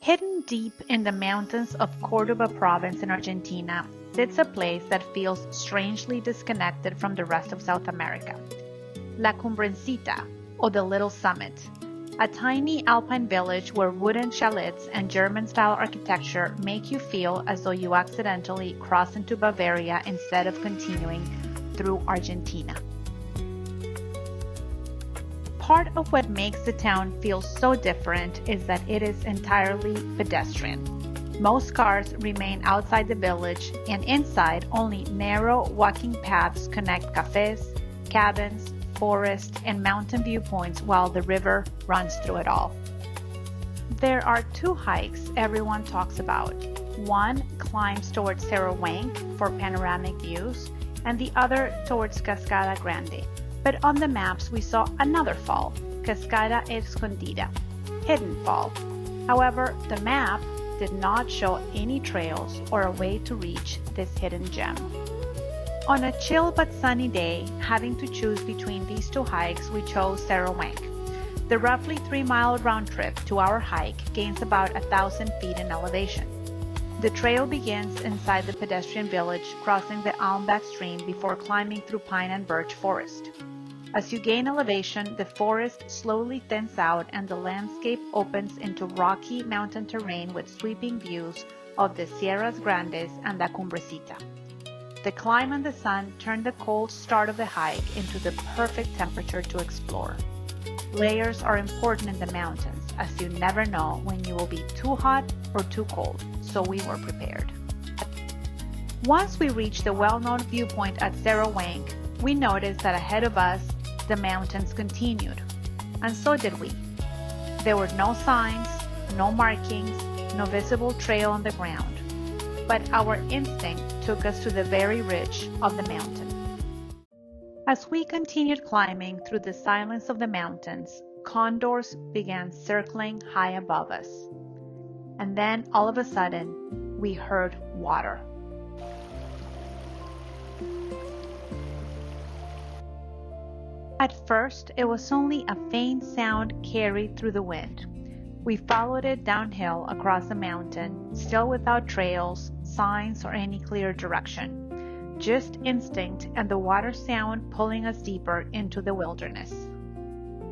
Hidden deep in the mountains of Córdoba province in Argentina sits a place that feels strangely disconnected from the rest of South America. La Cumbrecita, or the Little Summit, a tiny alpine village where wooden chalets and German-style architecture make you feel as though you accidentally crossed into Bavaria instead of continuing through Argentina. Part of what makes the town feel so different is that it is entirely pedestrian. Most cars remain outside the village, and inside only narrow walking paths connect cafes, cabins, forest, and mountain viewpoints while the river runs through it all. There are two hikes everyone talks about. One climbs towards Cerro Wank for panoramic views, and the other towards Cascada Grande. But on the maps we saw another fall, Cascada Escondida, hidden fall. However, the map did not show any trails or a way to reach this hidden gem. On a chill but sunny day, having to choose between these two hikes, we chose Cerro Wank. The roughly 3-mile round trip to our hike gains about 1,000 feet in elevation. The trail begins inside the pedestrian village, crossing the Almbach stream before climbing through pine and birch forest. As you gain elevation, the forest slowly thins out and the landscape opens into rocky mountain terrain with sweeping views of the Sierras Grandes and the Cumbrecita. The climb and the sun turn the cold start of the hike into the perfect temperature to explore. Layers are important in the mountains, as you never know when you will be too hot or too cold, so we were prepared. Once we reached the well-known viewpoint at Cerro Wank, we noticed that ahead of us, the mountains continued, and so did we. There were no signs, no markings, no visible trail on the ground, but our instinct took us to the very ridge of the mountain. As we continued climbing through the silence of the mountains, condors began circling high above us. And then, all of a sudden, we heard water. At first, it was only a faint sound carried through the wind. We followed it downhill across the mountain, still without trails, signs, or any clear direction. Just instinct and the water sound pulling us deeper into the wilderness.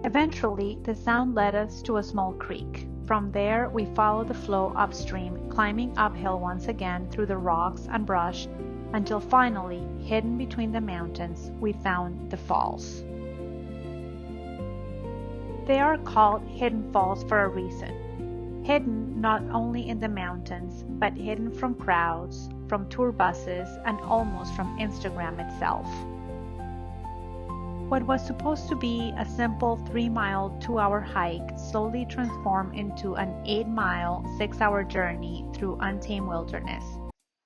Eventually, the sound led us to a small creek. From there, we followed the flow upstream, climbing uphill once again through the rocks and brush, until finally, hidden between the mountains, we found the falls. They are called hidden falls for a reason. Hidden not only in the mountains, but hidden from crowds, from tour buses, and almost from Instagram itself. What was supposed to be a simple 3-mile, 2-hour hike slowly transformed into an 8-mile, 6-hour journey through untamed wilderness.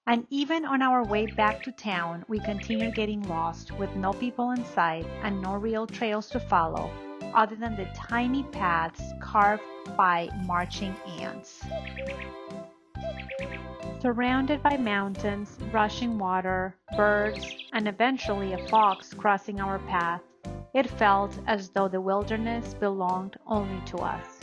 And even on our way back to town, we continued getting lost with no people in sight and no real trails to follow, other than the tiny paths carved by marching ants. Surrounded by mountains, rushing water, birds, and eventually a fox crossing our path, it felt as though the wilderness belonged only to us.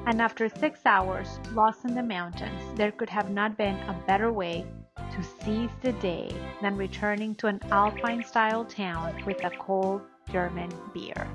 And after 6 hours lost in the mountains, there could have not been a better way to seize the day than returning to an alpine-style town with a cold German beer.